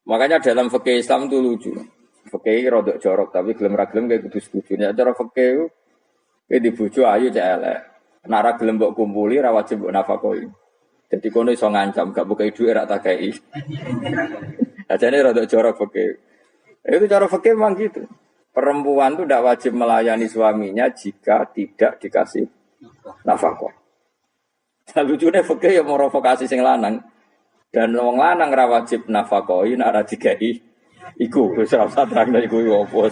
Makanya dalam fikih Islam itu lucu. Fikih rodok jorok tapi gelem ra gelem kayak kudu setuju. Nek cara fikih kayak di bojo ayu cek elek. Nek ra gelem mbok kumpuli ra wajib mbok nafakoi. Jadi kono iso ngancam gak bukai dhuwit ra tak kei. Ajane rodok jorok fikih. Itu cara fikih memang gitu. Perempuan itu tidak wajib melayani suaminya jika tidak dikasih nafkah. Lucunya fikih yang merovokasi sing lanang. Dan wong lanang ra wajib nafkahi nek ora digawe iku wis ora usah terangno iku opo.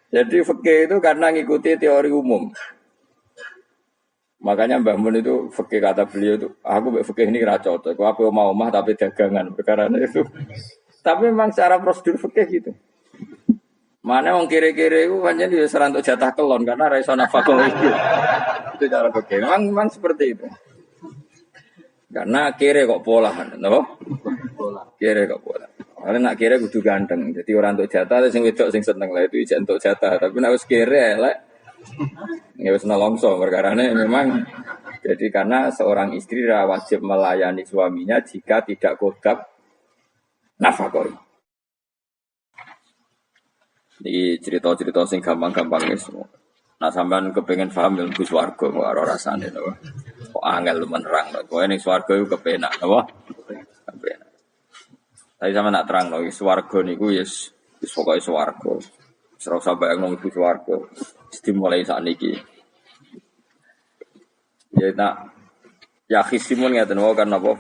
Jadi fikih itu karena ngikuti teori umum. Makanya Mbah Mun itu fikih kata beliau itu aku mbek fikih ini ra cocok. Aku mau omah tapi dagangan perkara itu. Tapi memang secara prosedur fikih gitu. Mana wong kire-kire itu pancen yo seran untuk jatah kelon karena ra iso nafkah itu. Itu cara fikih. Memang seperti itu. Karena kire kok polahan, napa? Kire kok pola. Karena nak kire kudu ganteng. Jadi orang untuk jatah sing wedok sing seneng lah itu ijek untuk jatah. Tapi nek wis kire elek ya wis nelongso perkarane memang jadi karena seorang istri wajib melayani suaminya jika tidak kodap nafkah. Iki cerita-cerita sing gampang-gampang wis. Nah sampean kepengen paham ilmu swarga kok ora rasane to. Kok angel menerang to. Kowe ning swarga iku kepenak apa? Kepenak. Tapi sampean nak terangno swarga niku wis pokoke swarga. Ora usah bayangno iku swarga. Mesti mulai sakniki. Ya nak ya khisimun ngaten wae kan apa?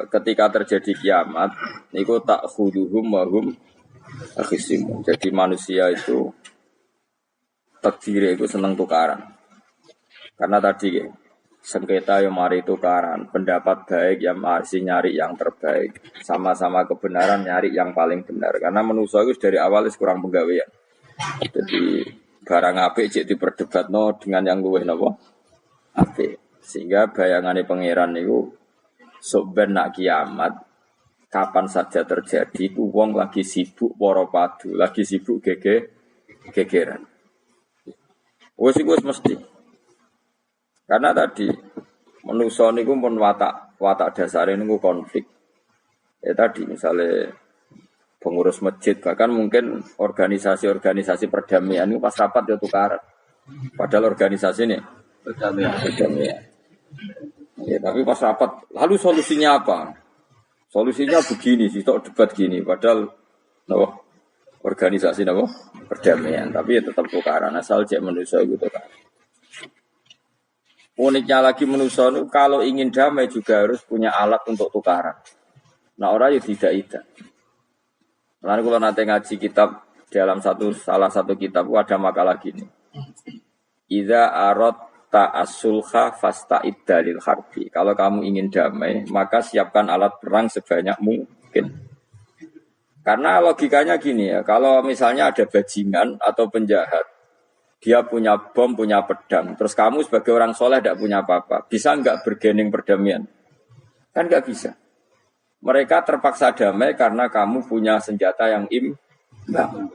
Ketika terjadi kiamat niku tak khuduhum wa hum khisimun. Jadi manusia itu takdir itu senang tukaran. Karena tadi sengketa yang mari tukaran, pendapat baik yang masih nyari yang terbaik, sama-sama kebenaran nyari yang paling benar. Karena manusia itu dari awal kurang penggawean. Jadi barang apik cek diperdebatno dengan yang luwih napa? Apik. Sehingga bayangannya pangeran niku sok ben nak kiamat kapan saja terjadi ku wong lagi sibuk para padu, lagi sibuk gegeran. Wes iku mesti. Karena tadi manusa niku pun watak dasare niku konflik. Ya tadi misalnya pengurus masjid bahkan mungkin organisasi-organisasi perdamaian itu pas rapat ya tukaran. Padahal organisasi ini perdamaian. Ya tapi pas rapat lalu solusinya apa? Solusinya begini sih, tok debat gini padahal organisasi napa perdamaian tapi ya tetap tukaran asal cek manusia itu tukaran. Uniknya lagi manusia itu kalau ingin damai juga harus punya alat untuk tukaran. Nah orang ya tidak. Lalu kalau nanti ngaji kitab dalam salah satu kitab ada makalah gini. Idza aradta as-sulha fasta'id dalil harbi. Kalau kamu ingin damai maka siapkan alat perang sebanyak mungkin. Karena logikanya gini ya, kalau misalnya ada bajingan atau penjahat, dia punya bom, punya pedang, terus kamu sebagai orang soleh tidak punya apa-apa, bisa nggak bergening perdamaian? Kan nggak bisa. Mereka terpaksa damai karena kamu punya senjata yang imbang.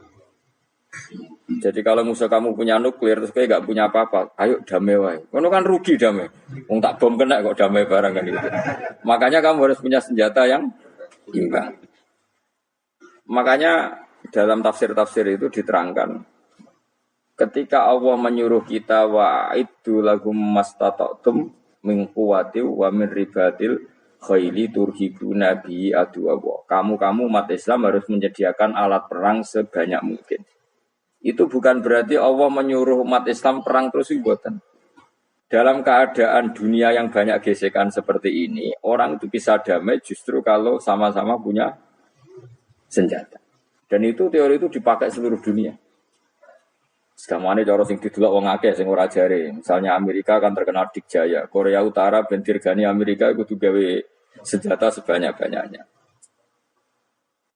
Jadi kalau musuh kamu punya nuklir, terus kayak nggak punya apa-apa, ayo damai wae. Kamu kan rugi damai. Wong tak bom kena kok damai barang kan gitu. Makanya kamu harus punya senjata yang imbang. Makanya dalam tafsir-tafsir itu diterangkan ketika Allah menyuruh kita wa'iddu lahum mastata'tum min quwwati wa min ribatil khaili turhibuna bi aduwa. Kamu umat Islam harus menyediakan alat perang sebanyak mungkin. Itu bukan berarti Allah menyuruh umat Islam perang terus ibuatan. Dalam keadaan dunia yang banyak gesekan seperti ini, orang itu bisa damai justru kalau sama-sama punya senjata. Dan itu teori itu dipakai seluruh dunia. Segamane cara sing didelok wong akeh sing ora jare. Misalnya Amerika kan terkenal dikjaya, Korea Utara ben dirgani Amerika kudu gawe senjata sebanyak-banyaknya.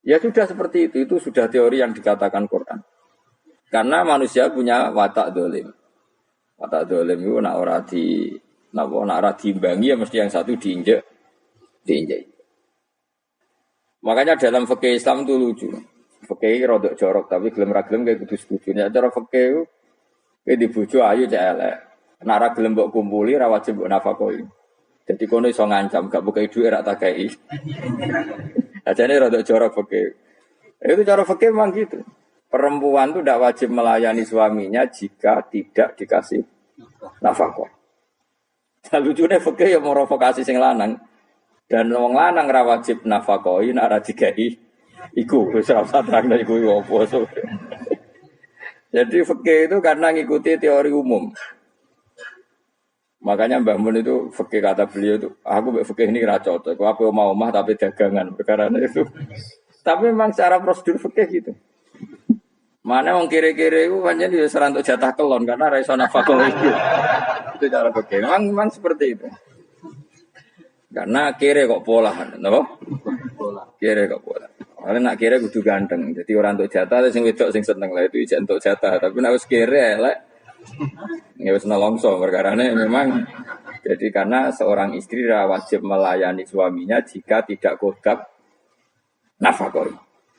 Ya sudah seperti itu sudah teori yang dikatakan Quran. Karena manusia punya watak dolim. Watak dolim itu nak ora diimbangi ya mesti yang satu diinjek. Makanya dalam fikih Islam itu lucu. Fikih rodok jorok tapi gelem ra gelem kayak kudu setuju. Nek cara fikih kayak di bojo ayu cek elek. Nek ra gelem mbok kumpuli ra wajib mbok nafkahi. Jadi kono iso ngancam gak bukai dhuwit ra tak kei. Ajane rada jorok fikih. Itu cara fikih memang gitu. Perempuan itu tidak wajib melayani suaminya jika tidak dikasih nafkah. Nah, lucunya fikih yang merovokasi sing lanang. Dan wong lanang ra wajib nafkahi nek ora digawe iku wis ora usah terangno iku opo. Jadi fikih itu karena ngikuti teori umum. Makanya Mbah Mun itu fikih kata beliau itu, aku fikih ini ra cocok. Aku mau omah tapi dagangan perkara itu. Tapi memang secara prosedur fikih gitu. Mana wong kiri-kiri itu pancen yo serantuk jatah kelon karena ra iso nafkah iki. Itu cara fikih. Memang seperti itu. Karena kere kok polahan, napa? Kere kok pola. Karena nak kere kudu ganteng. Jadi orang untuk jatah sing wedok sing seneng lah itu ijen untuk jatah. Tapi nek wis kere elek ya wis nolongso perkarane memang jadi karena seorang istri wajib melayani suaminya jika tidak kodab nafkah.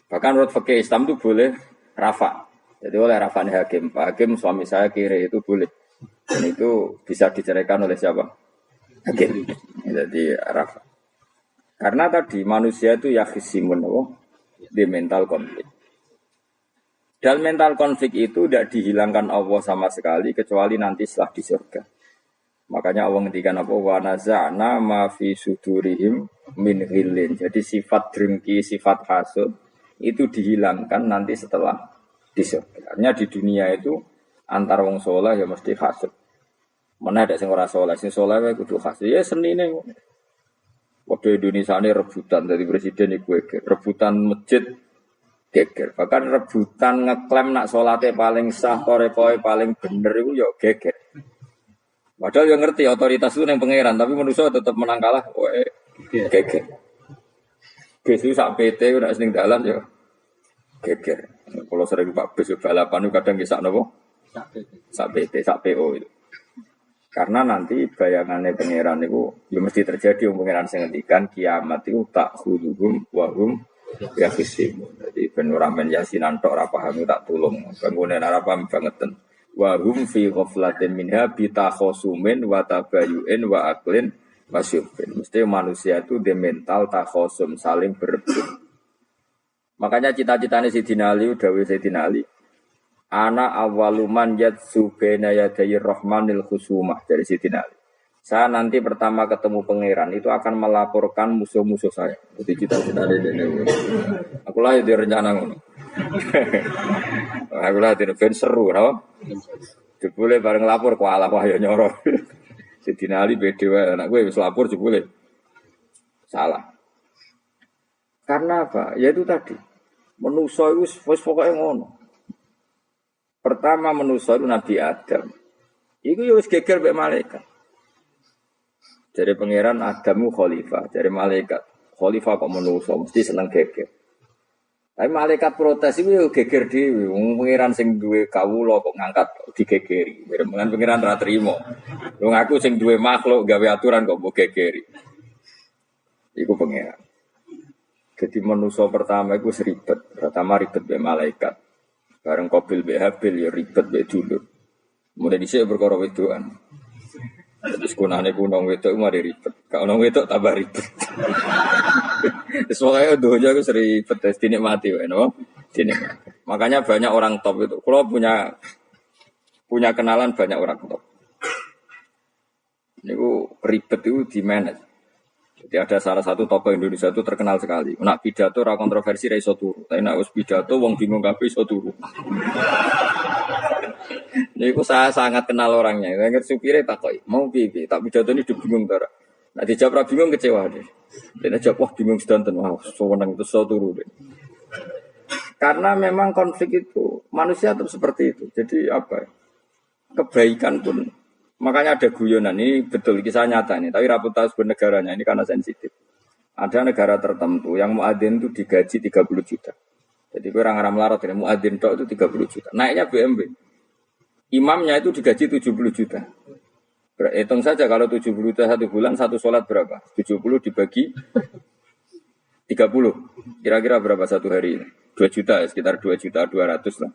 Bahkan menurut fikih Islam itu boleh rafa. Jadi oleh rafa'nya hakim. Pak Hakim suami saya kere itu boleh. Dan itu bisa diceraikan oleh siapa? Hakim. Jadi rafa. Karena tadi manusia itu yakhisimun di mental konflik. Dan mental konflik itu tidak dihilangkan Allah sama sekali kecuali nanti setelah di surga. Makanya Allah ngendikan apa wa naza'na ma fi sudurihim min ghillin. Jadi sifat drengki, sifat hasud itu dihilangkan nanti setelah di surga. Artinya di dunia itu antar wong saleh ya mesti hasud. Mana ada sing ora saleh, sing saleh wae kudu hasud. Ya senine. Waktu Indonesia ini rebutan dari presiden iku rebutan masjid geger. Bahkan rebutan ngeklaim nak salate paling sah, torekoe paling bener iku ya geger. Padahal yang ngerti otoritas itu yang pangeran, tapi manusia tetap menang kalah, geger. Besu sak PT udah sering dalan ya geger. Kalau sering Pak besu balapan itu kadang kisah nopo, sak PT, sak PO itu. Karena nanti bayangannya pangeran itu ya mesti terjadi pangeran sing ngendikan kiamat itu tak khudhum wahum yakhisimun. Jadi ben ora men yasinan tok ora paham tak tulung. Bangunan ora paham bangeten. Wahum fi ghaflatin minha bitakhosumin wa tabayu'in wa aklin wasyubin. Mesti manusia itu di mental takhosum saling berebut. Makanya cita-citanya Sayyidina Ali dawuh Sayyidina Ali ana awaluman yatsu baina yadayir rahmanil khusumah dari Sayyidina Ali. Saya nanti pertama ketemu pangeran itu akan melaporkan musuh-musuh saya. Jadi cita-cita ini. Aku lah di rencana ngono. Aku lah di ben seru, no? Jebule bareng lapor ku ala wah ya nyoro. Sayyidina Ali beda wae anak gue wis lapor jebule. Salah. Karena apa? Ya itu tadi. Manusa itu wis pokoke ngono. Pertama manusa itu Nabi Adam. Iku ya wis geger mek malaikat. Dari pangeran Adamu khalifah, dari malaikat khalifah kok manusa mesti seneng geger. Tapi malaikat protes itu ya geger dhewe. Wong pangeran sing duwe kawula kok ngangkat digegeri. Dengan pangeran ra trimo. Wong aku sing duwe makhluk gawe aturan kok mbok gegeri. Iku pangeran. Jadi manusa pertama iku ribet. Pertama ribet mek malaikat. Bareng Qabil mek Habil ya ribet mek dulur. Mulai dhisik perkara wedokan. Terus kunane kunong wedok mari ribet. Kalau nong wedok tambah ribet. Soalnya doanya aku sering ribet, dinikmati wae no. Dinikmati. Makanya banyak orang top itu. Kalau punya kenalan banyak orang top. Niku ribet itu di manage. Jadi ada salah satu tokoh Indonesia itu terkenal sekali. Nak pidato ra kontroversi ra iso turu. Tapi nak wis pidato wong bingung kabeh iso turu. Niku saya sangat kenal orangnya. Saya supire takoki, "Mau piye? Tak pidato ini bingung ta." Nah dijawab ra bingung kecewa deh. Dene jawab wah bingung sedanten. Wah, sewenang itu iso turu deh. Karena memang konflik itu manusia tuh seperti itu. Jadi apa? Kebaikan pun makanya ada guyonan ini betul kisah nyata ini. Tapi reputasi bernegaranya ini karena sensitif. Ada negara tertentu yang muadzin itu digaji 30 juta. Jadi orang melarat ini muadzin tok itu 30 juta. Naiknya BMW. Imamnya itu digaji 70 juta. Hitung saja kalau 70 juta satu bulan satu sholat berapa? 70 dibagi 30. Kira-kira berapa satu hari ini? 2 juta ya, sekitar 2 juta 200 lah.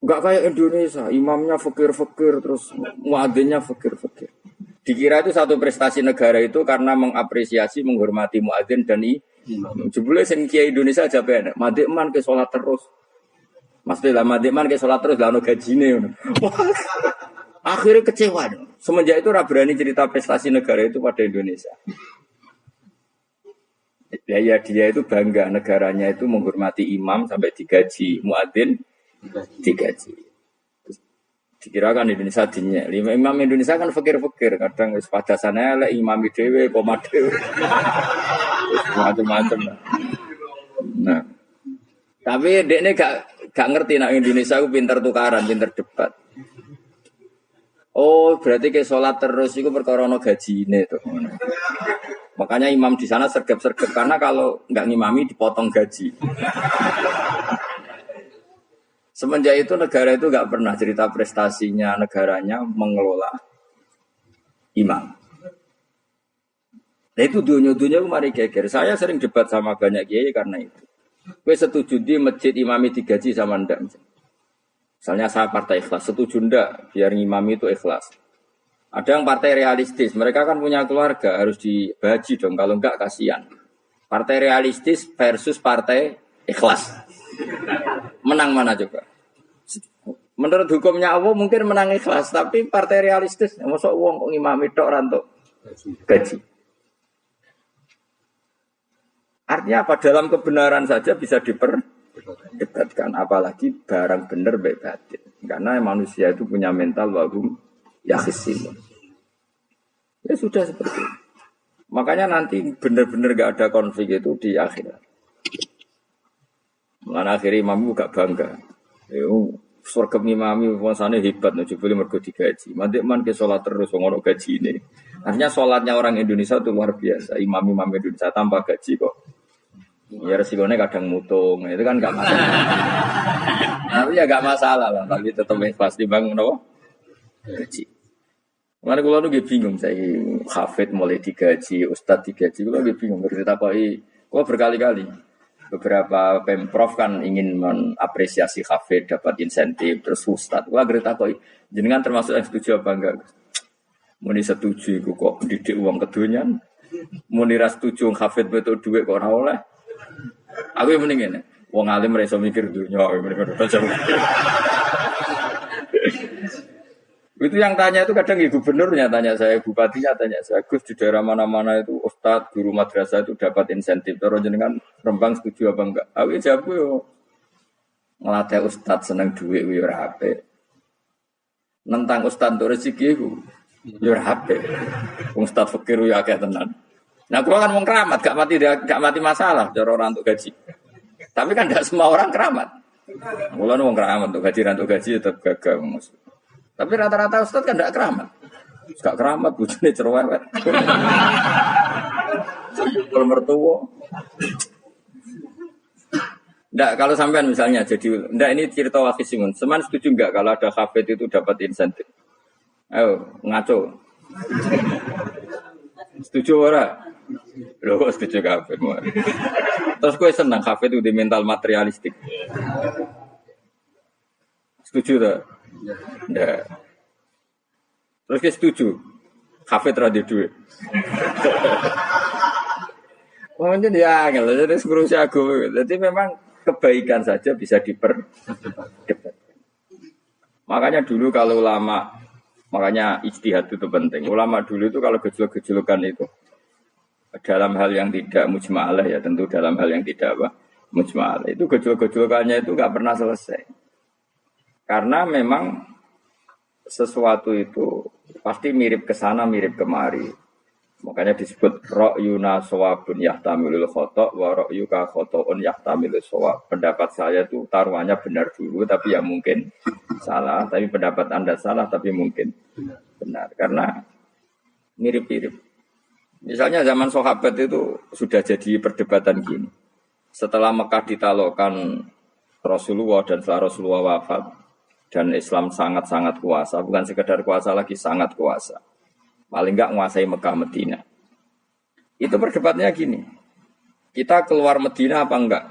Enggak kayak Indonesia, imamnya fakir-fakir terus muadzinnya fakir-fakir. Dikira itu satu prestasi negara itu karena mengapresiasi, menghormati muadzin dan Jebule sing kiai Indonesia aja penak. Madikman ke salat terus. Maksudnya lah madikman ke salat terus lah ono gajine ngono. Akhirnya kecewa. Semenjak itu ora berani cerita prestasi negara itu pada Indonesia. Ya dia itu bangga negaranya itu menghormati imam sampai digaji, muadzin digaji. Dikirakan Indonesia dinya. Imam Indonesia kan fakir-fakir, kadang wis padasane elek imam dhewe koma dhewe. Macam-macam. Nah. Tapi dekne gak ngerti nek Indonesia ku pinter tukaran, pinter debat. Oh, berarti ke sholat terus itu perkara ono gajine tuh. Makanya imam di sana sergap-sergap karena kalau nggak ngimami dipotong gaji. Semenjak itu negara itu nggak pernah cerita prestasinya negaranya mengelola imam. Nah itu dunia-dunia mari geger. Saya sering debat sama banyak kiai karena itu. Gue setuju di masjid imami digaji sama ndak. Misalnya saya partai ikhlas, setuju ndak biar ngimami itu ikhlas. Ada yang partai realistis, mereka kan punya keluarga, harus dibaji dong, kalau enggak kasihan. Partai realistis versus partai ikhlas. Menang mana coba? Menurut hukumnya Allah mungkin menang ikhlas, tapi partai realistis, masa uang kok ngimami tok rantuk gaji. Artinya apa? Dalam kebenaran saja bisa diperdebatkan, apalagi barang benar baik batin. Karena manusia itu punya mental wahum yakhisimun. Ya sudah seperti itu. Makanya nanti benar-benar gak ada konflik itu di akhirat. Mana akhirnya imam gak bangga. Surga ngimami puasanya hebat, boleh mergo digaji. Mandekman ke sholat terus ngono gaji ini. Artinya sholatnya orang Indonesia itu luar biasa. Imam-imam Indonesia tambah gaji kok. Ya resikonya kadang mutung, itu kan gak masalah. Tapi ya gak masalah lah, tapi tetap ikhlas dibangun apa? Gaji. Mana kalau nu bingung saya hafid mulai digaji, ustadz digaji, kalau bingung bercerita kalau berkali-kali beberapa pemprov kan ingin mengapresiasi hafid dapat insentif terus ustadz, kalau bercerita jenengan termasuk yang setuju apa enggak? Muni setuju, kok didik uang kedunian, muni ras setuju hafid betul duit kok ora oleh. Aku yang mending ini, wong alim mereka mikir dunia, itu yang tanya itu kadang gubernurnya tanya saya, bupatinya tanya saya, Gus di daerah mana-mana itu ustadz, guru madrasah itu dapat insentif. Terus jenengan Rembang setuju apa enggak? Aku jawab yo, ngelatih ustadz seneng duit yo rapi. Nentang ustadz itu rezeki yo rapi. Ustadz fakir yo akeh tenan. Nah, kalau kan mau keramat, gak mati masalah, cara orang untuk gaji. Tapi kan gak semua orang keramat. Kalau mau keramat untuk gaji tetap gagal. Tapi rata-rata ustadz kan gak keramat. Gak keramat, bujune cerewet. Kalau mertua. Nggak, kalau sampean misalnya jadi, ini cerita Wakisimun. Seman setuju nggak kalau ada hafid itu dapat insentif? Ayo, ngaco. Setuju ora? Loh, kok setuju hafid? Terus gue senang hafid itu di mental materialistik. Setuju tak? Nggak. Terus gue setuju. Hafid rada duit. Mungkin ya, jadi ngurusi aku. Jadi memang kebaikan saja bisa diperdebatkan. Makanya dulu kalau ulama, makanya ijtihad itu penting. Ulama dulu itu kalau gejolak-gejolakan itu dalam hal yang tidak mujma'alah ya, tentu dalam hal yang tidak apa mujma'alah. Itu gejolak-gejolakannya itu nggak pernah selesai. Karena memang sesuatu itu pasti mirip ke sana, mirip kemari. Makanya disebut ra'yuna shawabun yahtamilul khata' wa ra'yuka khata'un yahtamilus shawab. Pendapat saya itu taruhannya benar dulu tapi ya mungkin salah, tapi pendapat Anda salah tapi mungkin benar karena mirip-mirip. Misalnya zaman sahabat itu sudah jadi perdebatan gini. Setelah Mekah ditaklukkan Rasulullah dan setelah Rasulullah wafat dan Islam sangat-sangat kuasa, bukan sekedar kuasa lagi, sangat kuasa. Paling enggak menguasai Mekah Medina. Itu perdebatannya gini. Kita keluar Medina apa enggak?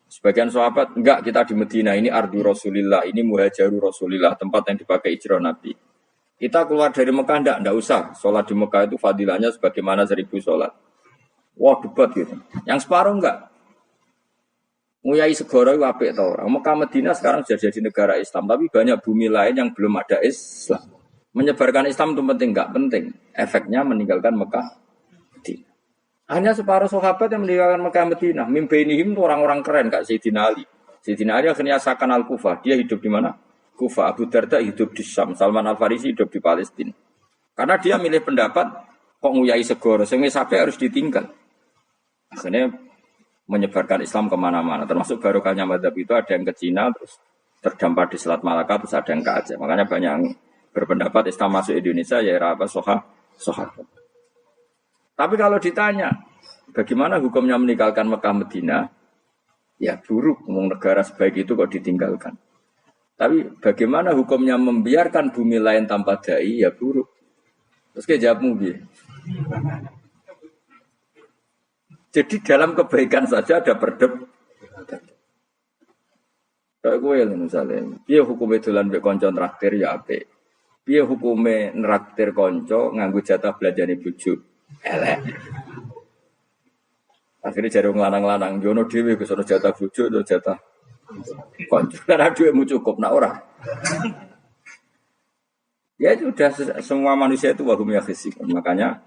Sebagian sahabat, enggak, kita di Medina, ini ardu Rasulillah, ini muhajaru Rasulillah, tempat yang dipakai hijrah Nabi. Kita keluar dari Mekah enggak usah. Sholat di Mekah itu fadilahnya sebagaimana 1000 sholat. Wah debat gitu. Yang separuh enggak. Nguyai segoro itu apik tau. Mekah Madinah sekarang sudah jadi negara Islam, tapi banyak bumi lain yang belum ada Islam. Menyebarkan Islam itu penting enggak penting. Efeknya meninggalkan Mekah Madinah. Hanya separuh sahabat yang meninggalkan Mekah Madinah. Mimbainihim itu orang-orang keren Kak Sayyidina Ali. Sayyidina Ali akhirnya sakan Al-Kufah. Dia hidup di mana? Kufah. Abu Darda hidup di Syam. Salman Al-Farisi hidup di Palestina. Karena dia milih pendapat kok nguyai segoro, sehingga sampai harus ditinggal. Akhirnya menyebarkan Islam kemana-mana. Termasuk barokahnya mazhab itu ada yang ke Cina, terus terdampar di Selat Malaka, terus ada yang ke Aceh. Makanya banyak yang berpendapat Islam masuk Indonesia ya era apa sahabat. Tapi kalau ditanya bagaimana hukumnya meninggalkan Mekah Madinah, ya buruk. Negara sebaik itu kok ditinggalkan. Tapi bagaimana hukumnya membiarkan bumi lain tanpa dai, ya buruk. Terus kayak jawabmu gitu. Jadi dalam kebaikan saja ada perdebatan. Kayak gue misalnya, dia hukumnya dolan mbek kanca traktir ya apik. Dia hukumnya neraktir kanca nganggo jatah belanjane bojo. Elek. Akhirnya jare wong lanang-lanang jono dhewe wis ana jatah bojo atau jatah kanca. Karena duitmu cukup nak ora. Ya itu sudah semua manusia itu wahum yakhisi. Makanya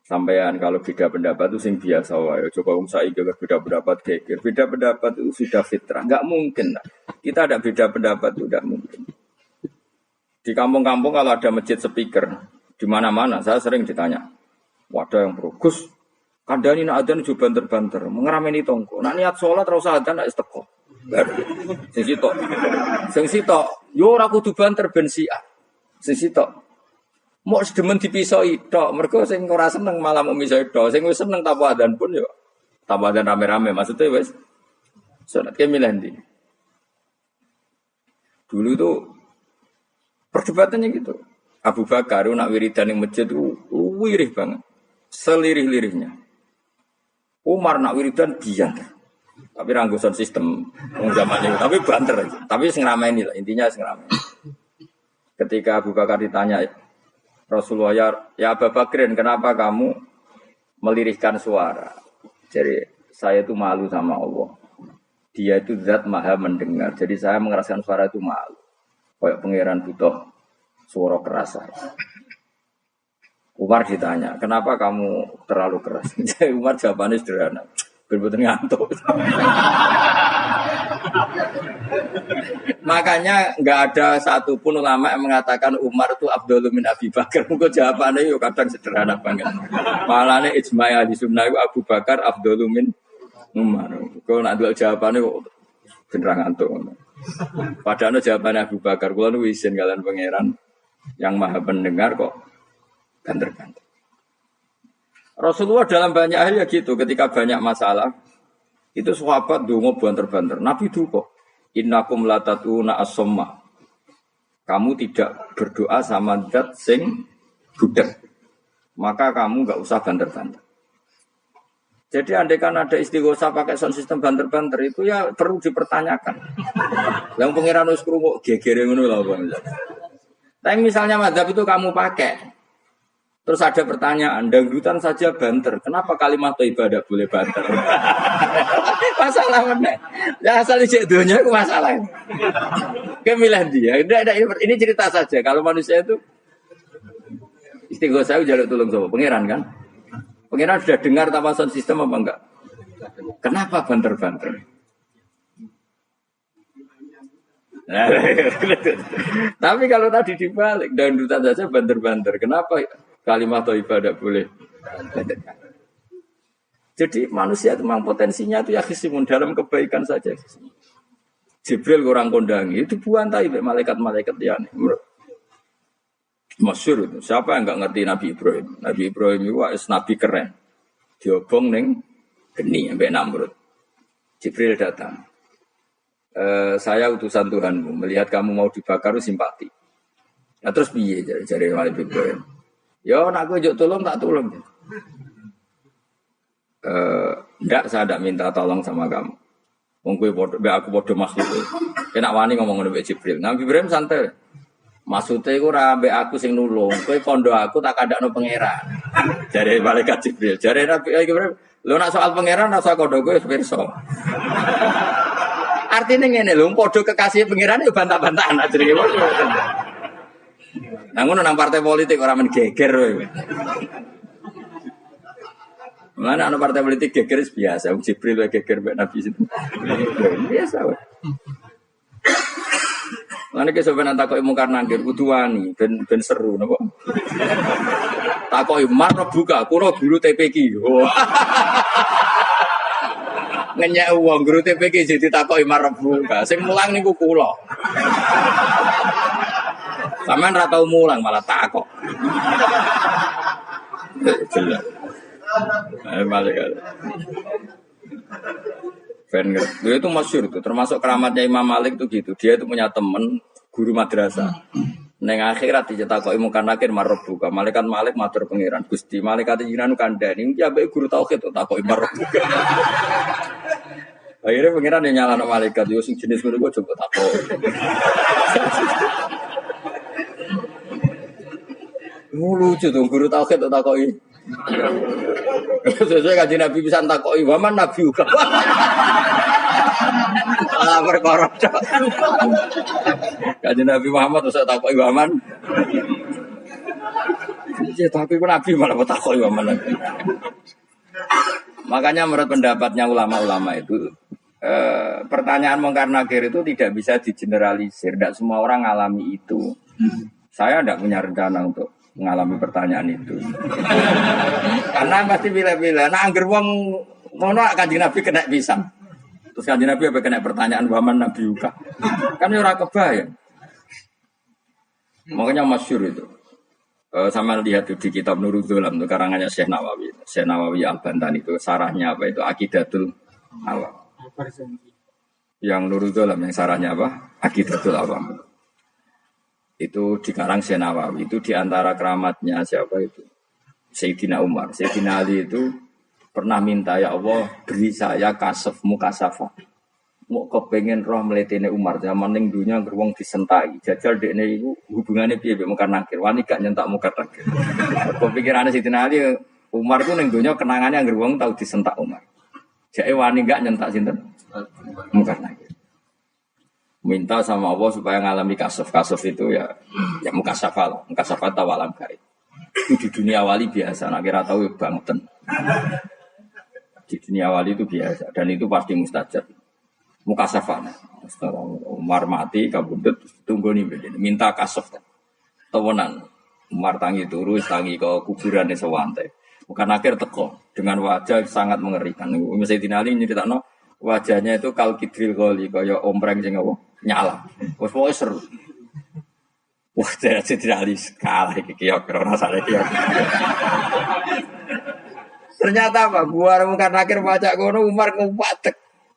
sampean kalau beda pendapat itu sing biasa wae. Coba wong saiki beda pendapat geger. Beda pendapat itu sudah fitrah. Enggak mungkin lah. Kita ada beda pendapat itu enggak mungkin. Di kampung-kampung kalau ada masjid speaker di mana-mana saya sering ditanya. Wadah yang bagus. Kandhani nak adzan juga banter-banter, mengerameni tongko. Nak niat salat ora usah adzan nak teko. Sing sitok, yo ora kudu banter ben siak. Sing sitok. Mok sedemen dipisoi tok, mergo sing ora seneng malah mau misoi tok. Sing wis seneng tanpa adzan pun yo tanpa adzan rame-rame maksudnya wis salat ke milih ndi. Dulu itu perdebatannya gitu. Abu Bakar nak wiridan ning masjid itu wirih banget. Selirih-lirihnya. Umar nak wiridan biang. Tapi ranggusan sistem zaman itu. Tapi banter aja. Tapi sing ramai lah. Intinya sing ramai. Ketika Abu Bakar ditanya Rasulullah ya Abu Bakrin kenapa kamu melirihkan suara? Jadi saya itu malu sama Allah. Dia itu zat maha mendengar. Jadi saya mengeraskan suara itu malu. Kayak pangeran butuh suara keras. Umar ditanya, kenapa kamu terlalu keras? Umar jawabannya sederhana, bener-bener ngantuk. Makanya nggak ada satupun ulama yang mengatakan Umar itu Abdul min Abi Bakar. Mungkin jawabannya yuk kadang sederhana banget. Malahnya ijma' ahli sunnah itu Abu Bakar Abdul min Umar. Kalau nak dua jawabannya bener ngantuk. Padahal jawabannya Abu Bakar, kalau nu izin kalian pangeran yang maha pendengar kok. Banter-banter. Rasulullah dalam banyak hal ya gitu, ketika banyak masalah, itu sahabat dongo banter-banter. Nabi duka, innakum latatuna as-somma. Kamu tidak berdoa sama zat sing budak. Maka kamu enggak usah banter-banter. Jadi andaikan ada istighosah pakai sound system banter-banter itu ya perlu dipertanyakan. Yang pengiran wis krungu gegere ngono lho, Bang. Tapi misalnya mazhab itu kamu pakai terus ada pertanyaan, dangdutan saja banter. Kenapa kalimat thayyibah tidak boleh banter? Masalah mana? Ya asal ijek dunia itu masalah. Kemilah dia. Ini cerita saja. Kalau manusia itu istighosah jaluk tolong sama pangeran kan? Pangeran sudah dengar tanpa sound system apa enggak? Kenapa banter-banter? Tapi kalau tadi dibalik dangdutan saja banter-banter. Kenapa kalimat thayyibah tidak boleh? Jadi manusia itu memang potensinya itu ya khisimun dalam kebaikan saja. Jibril kurang kondangi itu buantai malaikat-malaikat ya. Masyhur itu. Siapa yang enggak ngerti Nabi Ibrahim? Nabi Ibrahim itu nabi keren. Diobong ning geni sampai Namrud. Jibril datang. Saya utusan Tuhanmu, melihat kamu mau dibakar simpati. Nah terus piye jare Nabi Ibrahim? Ya nak gue juk tolong tak tolong. Enggak, saya tidak minta tolong sama kamu. Wong kowe padha aku padha makhluk. Enak wani ngomong mbek Jibril. Nabi Ibrahim santai. Maksude iku ora mbek aku sing nulung. Kowe kondo aku tak kandakno pangeran. Jare malaikat Jibril, jare Nabi Ibrahim, lho nak soal pangeran rasa kodho kowe pirsa. Artine ngene lho, padha kekasih pangeran yo bantah-bantahan ajrine. Nah ngono nang partai politik ora men geger kowe. Mana ana partai politik geger biasa, Jibril wae geger mbek Nabi itu. Biasa wae. Lan iki sampeyan takoki mungkar nangkir kudu wani ben seru napa. Takoki marep buka kulo guru TPQ. Oh. Ngenyek wong guru TPQ jadi takoki marep buka. Sing mulang niku kula. Sampeyan ra tau mulang malah takok. Jelas. Balik. Dia itu masyhur itu, termasuk keramatnya Imam Malik itu gitu. Dia itu punya teman guru madrasah. Neng akhirat dicetakoki mungkar nakir marbuka. Malaikat Malik matur pangeran. Gusti malaikat jinanu kandhani iki ambek guru tauhid to takoki marbuka. Akhirnya pangeran yang nyalano malaikat yo sing jenis ngono kok coba takoki. Lucu tuh guru tauhid to takoki. Sesuai kaji Nabi bisa takoki waman Nabi juga. Perkara. Kaji Nabi Muhammad terus takoki waman. Ya tapi Nabi malah takoki waman. Makanya menurut pendapatnya ulama-ulama itu pertanyaan mungkar nakir itu tidak bisa digeneralisir. Tidak semua orang alami itu. Saya tidak punya rencana untuk mengalami pertanyaan itu. Karena pasti bila-bila. Nah, angger wong ngono Kanjeng Nabi kena pisang. Terus Kanjeng Nabi apa kena pertanyaan waman Nabi juga. Kan ora kebayang. Makanya masyhur itu. Sama lihat di kitab Nurul Dzolam itu karangannya Syekh Nawawi. Syekh Nawawi Al-Bantani itu sarahnya apa itu Aqidatul Awam. Yang Nurul Dzolam yang sarahnya apa? Aqidatul Awam. Itu dikarang Syekh Nawawi itu diantara keramatnya siapa itu Sayyidina Umar. Sayyidina Ali itu pernah minta ya Allah beri saya kasaf mukasafah. Mau kepengen roh meletene Umar zaman ning dunya gerwong disentaki jajal dekne iku hubungane piye mbek mungkar nakir wani gak nyentak mungkar nakir. Kepikirane Sayyidina Ali Umar ku ning dunya kenangane gerwong tau disentak Umar. Jake wani gak nyentak sinten mungkar nakir. Minta sama Allah supaya ngalami kasaf itu ya mukasafah tawalam gaib. Itu di dunia wali biasa, nak kira tahu banget. Di dunia wali itu biasa dan itu pasti mustajab. Mukasafah. Umar mati kabudut tunggu nih minta kasaf. Tawanan Umar tangi turu tangi ke kuburan sewante. Bukan akhir teko dengan wajah sangat mengerikan. Misalnya Dinali nyeritakno wajahnya itu kal kidril goli kaya ompreng sing apa nyala. Wes pokoke seru. Wah, jadi Dinali kalah iki ya ora rasane iki. Ternyata apa? Buar mungkar nakir pacak kono Umar ngupatek.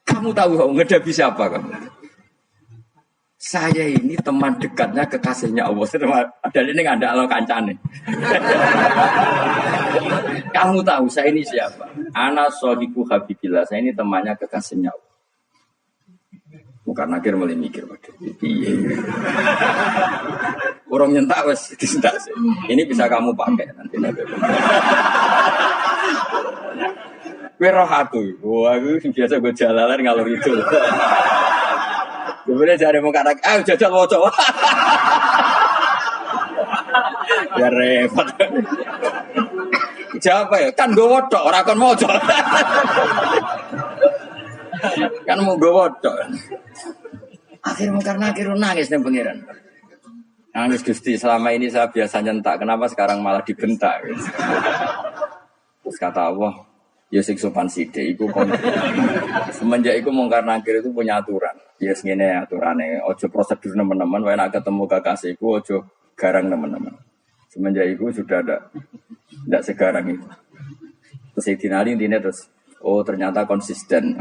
Kamu tahu ngedapi siapa kamu? Saya ini teman dekatnya kekasihnya Allah. Ada ini nggak ada lo kancane. Kamu tahu saya ini siapa? Ana sodiku Habibillah. Saya ini temannya kekasihnya Allah. Bukan akhir mulai mikir waduh. Iya. Orang nyentak wes disentak sih. Ini bisa kamu pakai nanti. Gue roh aku. Wah, gue biasa gue jalanan ngalor itu. Kemudian cari muka anak, jajal wocok. Ya repot. Siapa ya? Kan gue wocok, orang kan wocok. Kan mau gue wocok. Akhirnya karena akhirnya nangis nih pengiran. Nangis Gusti, selama ini saya biasa nyentak, kenapa sekarang malah dibentak? Terus kata Allah, ya sing sopan sithik iku kon. Semenjak iku mungkar nakir itu punya aturan. Ya ngene aturane, aja prosedur nemen-nemen wae nek ketemu kekasihku aja garang nemen-nemen. Semenjak iku sudah tidak segarang itu. Terus dinali intine terus ternyata konsisten.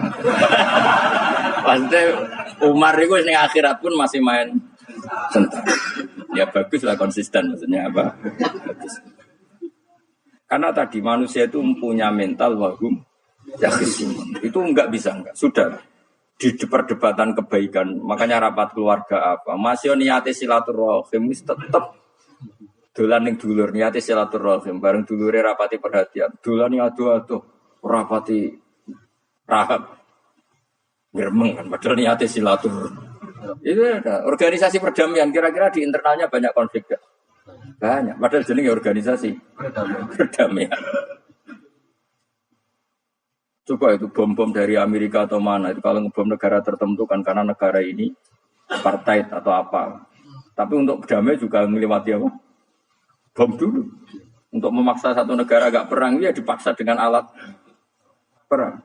Maksudnya Umar itu ning akhirat pun masih main sentak. Ya bagus lah konsisten maksudnya apa? Bagus. Karena tadi manusia itu mempunyai mental wahum yakin. Itu enggak bisa enggak. Sudah di perdebatan kebaikan. Makanya rapat keluarga apa? Masih niate silaturahim tetap Dolan ning dulur niate silaturahim, bareng dulure rapati perhatian. Dolan ning ado-ado, rapati rahab. Gremeng kan padahal niate silaturahim. Itu ada organisasi perdamaian, kira-kira di internalnya banyak konflik gak? Banyak, padahal jenenge organisasi perdamaian. Coba itu bom-bom dari Amerika atau mana, itu kalau ngebom negara tertentu kan karena negara ini apartheid atau apa. Tapi untuk damai juga melewati apa? Bom dulu. Untuk memaksa satu negara agak perang, ya dipaksa dengan alat perang.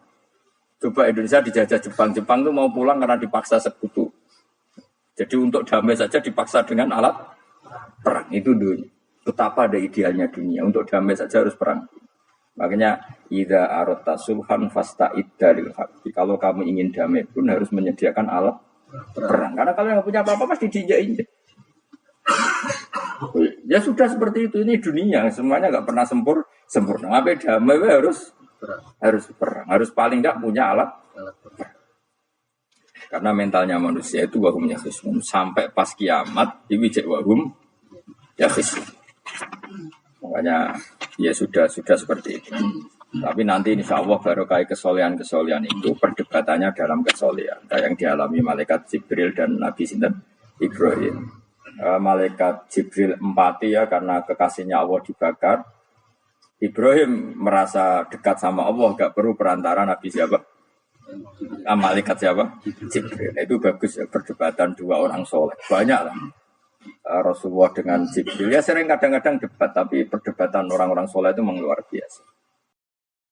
Coba Indonesia dijajah Jepang. Jepang itu mau pulang karena dipaksa sekutu. Jadi untuk damai saja dipaksa dengan alat perang. Itu dunia. Betapa ada idealnya dunia. Untuk damai saja harus perang. Makanya, idza aradta sulhan fasta'id dalil haqqi. Kalau kamu ingin damai pun harus menyediakan alat perang. Karena kalau nggak punya apa-apa pasti diinjak-injak. Ya sudah seperti itu, ini dunia semuanya nggak pernah sempurna. Sampai damai harus perang, harus paling nggak punya alat perang. Karena mentalnya manusia itu wahum yakhishmun sampai pas kiamat diwijek wahum yakhishmun. Makanya ya sudah seperti itu. Tapi nanti insya Allah barokah kesolehan itu perdebatannya dalam kesolehan kayak yang dialami malaikat Jibril dan Nabi Sinten Ibrahim. Malaikat Jibril empati ya karena kekasihnya Allah dibakar. Ibrahim merasa dekat sama Allah, gak perlu perantara Nabi siapa? Malaikat siapa? Jibril. Itu bagus ya perdebatan dua orang soleh. Banyak lah. Rasulullah dengan Jibril ya sering kadang-kadang debat, tapi perdebatan orang-orang soleh itu memang luar biasa.